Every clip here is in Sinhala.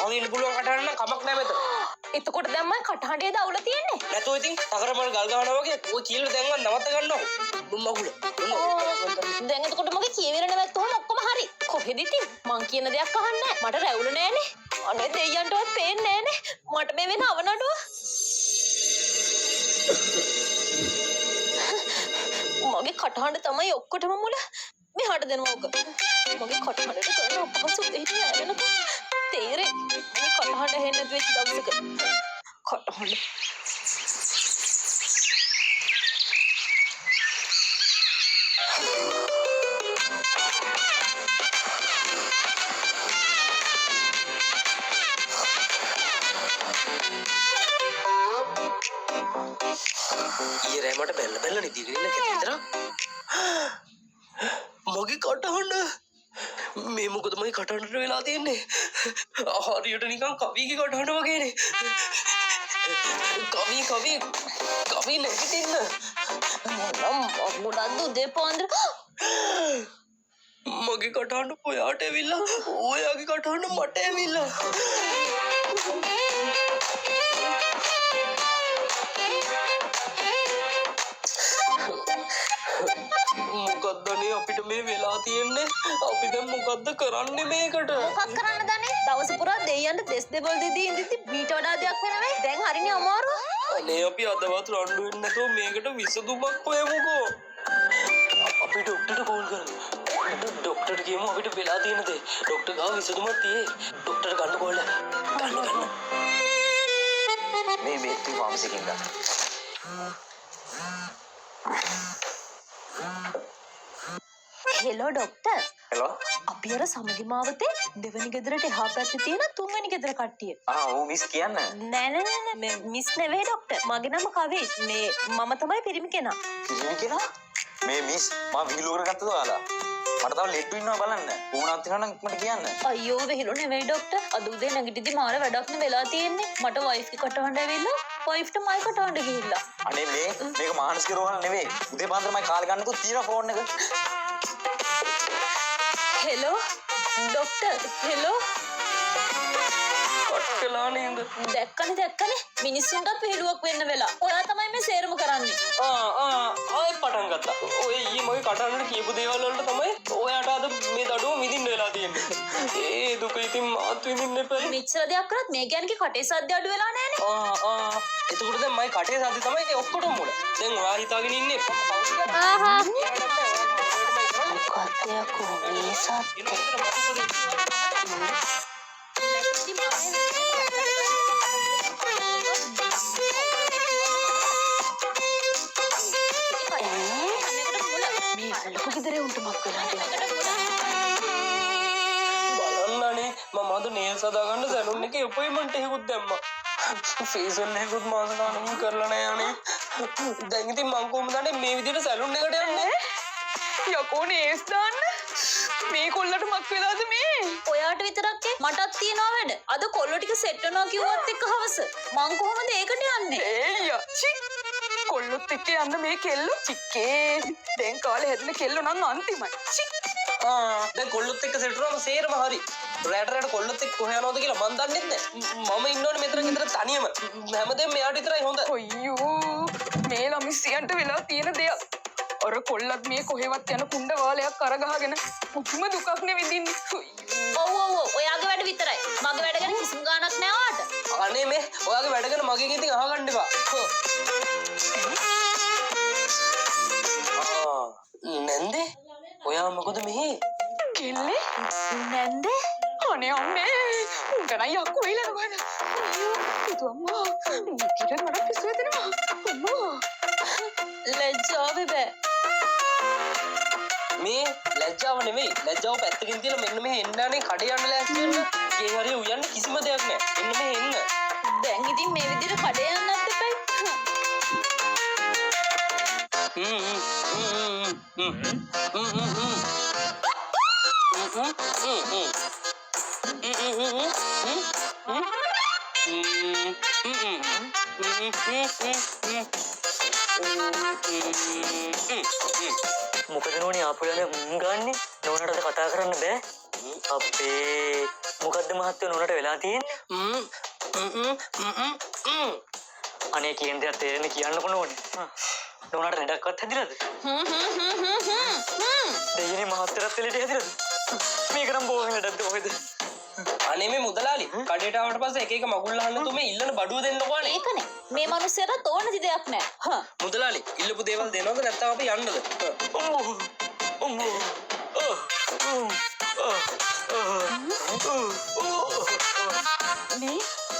මං ඉන්න පුළුවන් කටහඬ නම් කමක් නැහැ මෙතන. එතකොට දැන් මම කටහඬේ දාවලා තියන්නේ. නැතෝ ඉතින් තකර මල් ගල් ගහනවා වගේ ඔය කියලා දැන්වත් නවත්ත ගන්නවා. දුම්මගුල. දැන් එතකොට මගේ කියවිර නැවැත්තුවම ඔක්කොම හරි. කොහෙද ඉතින් මං කියන දෙයක් අහන්නේ නැහැ. මට රැවුල නෑනේ. අනේ දෙයියන්ටවත් පේන්නේ නෑනේ. මට මේ වෙන අවනඩුව. මගේ කටහඬ තමයි ඔක්කොටම මුල. මෙහාට දෙනවා ඔක. මගේ කටහඬට කරන අපහසු දෙයක් නෑනක. තේරෙයි. මේ කටහඬ හෙන්න වෙච්ච දවසක. කටහඬ ඊයේ මට බැල්ල නිදිගෙන ඉන්න කෙතර මගේ කටහඬ මේ මොකද මගේ කටහඬට වෙලා තියෙන්නේ හරියට නිකන් කවිගේ කටහඬ වගේනේ කවි නැගිටින්න මොනක්ද උදේ පාන්දර මගේ කටහඬ ඔයාට ඇවිල්ලා ඔයාගේ කටහඬ මට ඇවිල්ලා මොකක්දනේ අපිට මේ වෙලා තියෙන්නේ අපි දැන් මොකද්ද කරන්නේ මේකට මොකක් කරන්න දන්නේ දවස පුරා දෙයියන්ට දෙස් දෙබල් දෙදී ඉඳිද්දි මීට වඩා දෙයක් වෙනවයි දැන් හරිනේ අමාරුව අනේ අපි අදවත් රණ්ඩු වෙන්නේ නැතුව මේකට විසඳුමක් හොයමුකෝ අපි ඩොක්ටර්ට කෝල් කරමු ඩොක්ටර්ට කියමු අපිට වෙලා තියෙන දේ ඩොක්ටර් ගාව විසඳුමක් තියෙයි ඩොක්ටර් ගන්න කෝල් ගන්න මේ මේටි ෆාමසිකින් ගන්න හෙලෝ ඩොක්ටර් හෙලෝ අපි අර සමගි මාවතේ දෙවෙනි ගෙදරට එහා පැත්තේ තියෙන තුන්වෙනි ගෙදර කට්ටිය ඔව් මිස් කියන්න නෑ මිස් නෙවෙයි ඩොක්ටර් මගේ නම කවි මේ මම තමයි පිරිමි කෙනා මේ මිස් මම විහිළු කරගත්තද ඔයාලා මට තව ලෙට්ටු ඉන්නවා බලන්න වුණාත් වෙනවා නම් මට කියන්න අයියෝ වෙහිලු නෙවෙයි ඩොක්ටර් අද උදේ නැගිටිද්දි මාර වැඩක් නේ වෙලා තියෙන්නේ මට වයිෆ්ගේ කටහඬ ඇවිල්ලා වයිෆ්ට මයි කටහඬ ගිහිල්ලා අනේ මේක මානසික රෝහල නෙවෙයි උදේ පාන්දර මම කාලේ ගන්නකෝ තියෙන ෆෝන් එක හෙලෝ ඩොක්ටර් හෙලෝ කට්ටලා නේද දැක්කනේ මිනිස්සුන්ටත් විහිළුවක් වෙන්න වෙලා ඔයා තමයි මේ සේරම කරන්නේ ආයෙ පටන් ගත්තා ඔය ඊයේ මගේ කටහඬට කියපු දේවල් වලට තමයි ඔයාට අද මේ දඩුව මිදින්න වෙලා තියෙන්නේ ඒ දුක ඉතින් මාත් විඳින්න එපා මෙච්චර දෙයක් කරත් මේ ගෑනගේ කටේ සද්ද අඩු වෙලා නැහනේ එතකොට දැන් මගේ කටේ සද්ද තමයි ඒ ඔක්කොටම මුල දැන් ඔයා හිතාගෙන ඉන්නේ කත්යකෝ මේ බලන්නනේ මම අද නේල්ස් හදාගන්න සැලුන් එකේ අපොයින්ට්මන්ට් එකකුත් දැම්මා ෆේෂල් එකකුත් මාස ගානකින් කරලා නැහැ අනේ දැන් ඉතින් මං කොහොමද මේ විදිහට සැලුන් එකට යන්නේ යකෝ නේස් දාන්න මේ කොල්ලට මක් වෙලාද මේ ඔයාට විතරක් මටත් තියනවා වැඩ අද කොල්ලෝ ටික සෙට් වෙනවා කිව්වත් එක්ක හවස මං කොහොමද ඒකට යන්නේ ඒయ్యා චි කොල්ලොත් එක්ක යන්න මේ කෙල්ලෝ චික්කේ දැන් කාලේ හැදෙන කෙල්ලෝ නම් අන්තිමයි චි දැන් කොල්ලොත් එක්ක සෙට් වුණාම සේරම හරි රැට කොල්ලොත් එක්ක කොහ යනවද කියලා මන් දන්නෙත් නැහැ මම ඉන්නෝනේ මෙතන ගෙදර තනියම හැමදේම මෙයාට විතරයි හොඳ අයියෝ මේ ළමිසියන්ට වෙලා තියෙන දෙයක් අර කොල්ලත් මේ කොහෙවත් යන කුණ්ඩ වාලයක් අරගහගෙන මුතුම දුකක් නේ විඳින්නේ ඔව් ඔයාගේ වැඩ විතරයි මගේ වැඩ ගැන කිසිම ගාණක් නෑ ඔයාට අනේ මේ ඔයාගේ වැඩ ගැන මගෙන් ඉතින් අහගන්න එපා නැන්දේ ඔයා මොකද මෙහි කෙල්ලේ නැන්දේ අනේ අම්මේ උන්ටනම් යක්කු වෙයිලා නේද අයියෝ පුතම්මා නිකිට මට පිස්සු වෙනවා අම්මා ලැජ්ජාව බෑ මේ ලැජ්ජාව නෙමෙයි ලැජ්ජාව පැත්තකින් තියලා මෙන්න මෙහෙ එන්නනේ කඩේ යන්න ලෑස්ති වෙන්න ගේ හරිය උයන්න කිසිම දෙයක් නැහැ එන්න මෙහෙ එන්න දැන් ඉතින් මේ විදිහට කඩේ යන්නත් එපයි මොකද නෝනේ ආපු ළඟ ගන්නේ නෝනට කතා කරන්න බෑ අපේ මොකද්ද මහත්තයෝ නෝනට වෙලා තියෙන්නේ? අනේ කියන දේ තේරෙන්නේ කියන්නකො නෝනේ. නෝනට ලඩක්වත් හැදිලාද? දෙයනේ මහත්තයරත් ලෙඩ හැදිලාද? මේක නම් බෝවෙන් ලඩක්ද කොහෙද? අනේ මේ මුදලාලි කඩේට ආවට පස්සේ එක එක මගුල් අහන්න තුමේ ඉල්ලන බඩුව දෙන්නකෝ අනේ. ඒකනේ මේ මිනිස්සුන්ට ඕනති දෙයක් නැහැ. මුදලාලි ඉල්ලපු දේවල් දෙනවද නැත්නම් අපි යන්නද?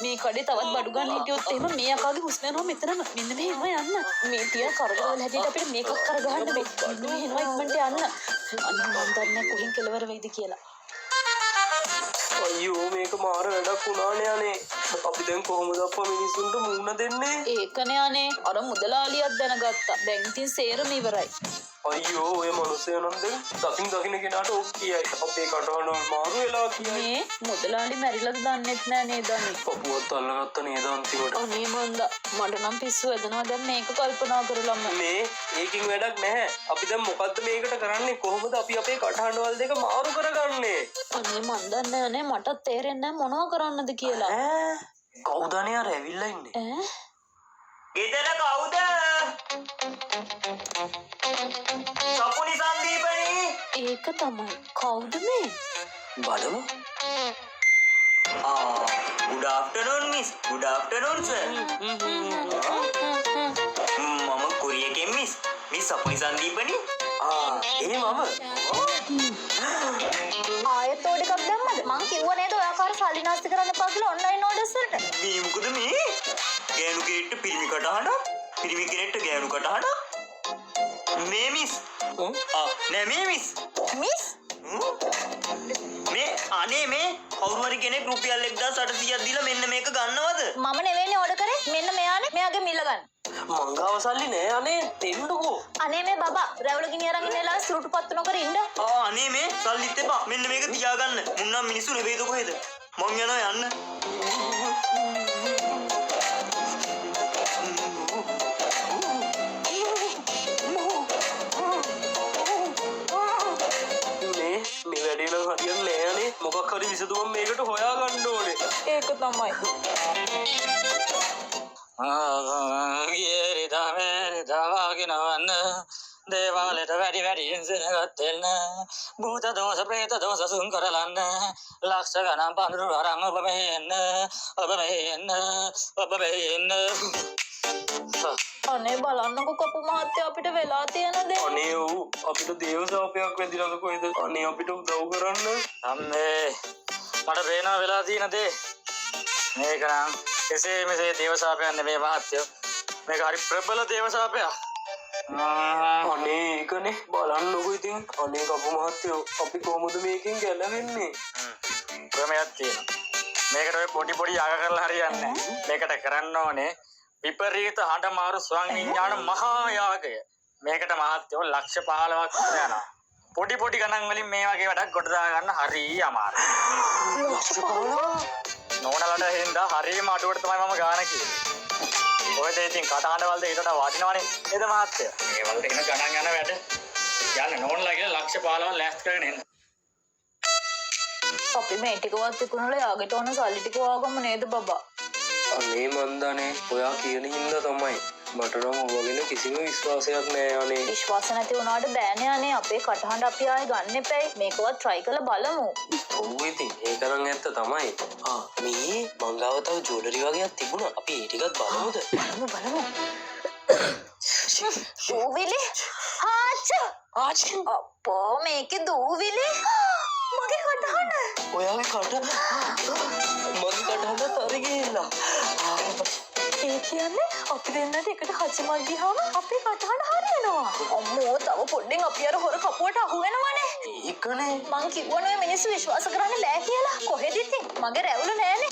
මේ කඩේ තවත් බඩු ගන්න හිටියොත් එහෙම මේ අකාගේ හුස්ම යනවා මෙතනම. මෙන්න මෙහෙම යන්න. මේ තියා කරදරවල හැටියට අපිට මේකක් කරගන්න බෑ. බඩු එනවා ඉක්මනට යන්න. අන්න මන් දන්නේ කොහෙන් කෙලවර වෙයිද කියලා. අයියෝ මේක මාර වැඩක් වුණානේ අනේ. අපි දැන් කොහොමද අප්පා මිනිස්සුන්ට මුණ දෙන්නේ? ඒකනේ අනේ අර මුදලාලියක් දැනගත්තා. දැන් ඉතින් සේරම ඉවරයි. අයියෝ ඔය මිනිස්සයා නම් දැන් දකින්න කෙනාට ඕක කියයි. අපේ කටහඬ මාරු වෙලා කියයි. මේ මුදලාලි මැරිලාද දන්නෙත් නෑ නේද අනේ. පපුවත් අල්ලගත්ත නේද අන්තිමට. අනේ මන්දා මට නම් පිස්සු වැදෙනවා දැන් මේක කල්පනා කරලම. මේ ඒකින් වැඩක් නැහැ. අපි දැන් මොකද්ද මේකට කරන්නේ? කොහොමද අපි අපේ කටහඬවල් දෙක මාරු කරගන්නේ? අනේ මන් දන්නේ නෑ මටත් තේරෙන්නේ නෑ මොනව කරන්නද කියලා. කවුද අනේ අර ඇවිල්ලා ඉන්නේ? ඈ ගෙදර කවුද? සපුනි සන්දීපනි. ඒක තමයි. කවුද මේ? බලමු. Good afternoon, miss. Good afternoon, sir. මම කුරියකෙන් මිස්. මිස් සපුනි සන්දීපනි. ඒ මම. ආයෙත් ඕඩ එකක් දැම්මද? මං කිව්වා නේද ඔය ආකාර සල්ලි නාස්ති කරන්න එපා කියලා ඔන්ලයින් ඕඩර්ස් වලට. මේ මොකද මේ? ගෑනු කෙනෙක්ට පිරිමි කටහඬ, පිරිමි කෙනෙක්ට ගෑනු කටහඬ. මේ මිස්. නෑ මේ මිස්. මිස් මේ අනේ මේ කවුරු හරි කෙනෙක් රුපියල් 1800ක් දීලා මෙන්න මේක ගන්නවද? මම නෙවෙයිනේ ඕඩර් කරේ. මෙන්න මෙයානේ. මෙයාගේ මිල ගන්න. මංගාව සල්ලි නෑ අනේ දෙන්නකෝ. අනේ මේ බබා රැවුල ගිනි අරන් ඉන්න වෙලාවේ සුරුටු පත්තු නොකර ඉන්න. අනේ මේ සල්ලිත් එපා. මෙන්න මේක තියාගන්න. මුන්නම් මිනිස්සු නෙවෙයිද කොහෙද? මං යනවා යන්න. මේ වැඩේ නම් හරියන්නේ නෑ අනේ. මොකක් හරි විසඳුමක් මේකට හොයාගන්න ඕනේ. ඒක තමයි. ගියරි දමේ දවාගෙනවන්න දේවාලයට වැඩි වැඩියෙන් සෙනගත්තෙන්න භූත දෝෂ ප්‍රේත දෝෂ සුන් කරලන්න ලක්ෂ ගණන් පඳුරු අරන් ඔබ මෙහෙන්න අනේ බලන්නකො කපු මහත්තයා අපිට වෙලා තියෙන දේ. අනේ ඌ අපිට දේව ශාපයක් වැදිලාද කොහෙද? අනේ අපිට උදව් කරන්න. අම්මේ මට පේනවා වෙලා තියෙන දේ මේක නම් එසේ මෙසේ දේව ශාපයක් නෙමෙයි මහත්තයෝ මේක හරි ප්‍රබල දේව ශාපයක්. අනේ ඒකනේ බලන්නකො ඉතින්. අනේ කපු මහත්තයෝ අපි කොහොමද මේකෙන් ගැලවෙන්නේ? ක්‍රමයක් තියෙනවා. මේකට ඔය පොඩි පොඩි යාග කරලා හරියන්නේ නැහැ. මේකට කරන්න ඕනේ විපරීත හඬ මාරු ස්වං විඥාන මහා යාගය. මේකට මහත්යෝ ලක්ෂ 15ක් යනවා. පොඩි පොඩි ගණන් වලින් මේ වගේ වැඩක් ගොඩ දා ගන්න හරි අමාරුයි. ලක්ෂ 15? නෝනලට හින්දා හරියම අඩුවට තමයි මම ගාන කිව්වේ. ඔය දේ ඉතින් කටහඬවල දෙ ඊට වඩා වටිනවනේ නේද මහත්තයෝ? මේ වලට එන ගණන් යන වැඩ. යන්න නෝනලා කියලා ලක්ෂ 15ක් ලෑස්ති කරගෙන එන්න. අපි මේ ටිකවත් විකුණලා යාගෙට ඕන සල්ලි ටික වාගමු නේද බබා? අනේ මන්දානේ ඔයා කියන හින්දා තමයි. මට නම් ඔබ ගැන කිසිම විශ්වාසයක් නෑ අනේ. විශ්වාස නැති වුණාට බෑනේ අනේ අපේ කටහඬ අපි ආයෙ ගන්න එපැයි. මේකවත් try කරලා බලමු. ඔව් ඉතින් ඒක නම් ඇත්ත තමයි. මේ මංගාව තව ජුවලරි වගේක් තිබුණා. අපි ඒ ටිකත් බලමුද? බලමු. දූවිලි? ආච්චි. අප්පෝ මේකේ දූවිලි? මගේ කටහඬ. ඔයාගේ මගේ කටහඬ තරි ගිහිල්ලා. ඒ කියන්නේ අපි දෙන්නට එකට හචිමක් ගියාම අපේ කටහඬ හරියනවා. අම්මෝ තව පොඩ්ඩෙන් අපි අර හොර කපුවට අහු වෙනවනේ. ඒකනේ මං කිව්වනේ මිනිස්සු විශ්වාස කරන්න බෑ කියලා. කොහෙද ඉතින්? මගේ රැවුල නෑනේ.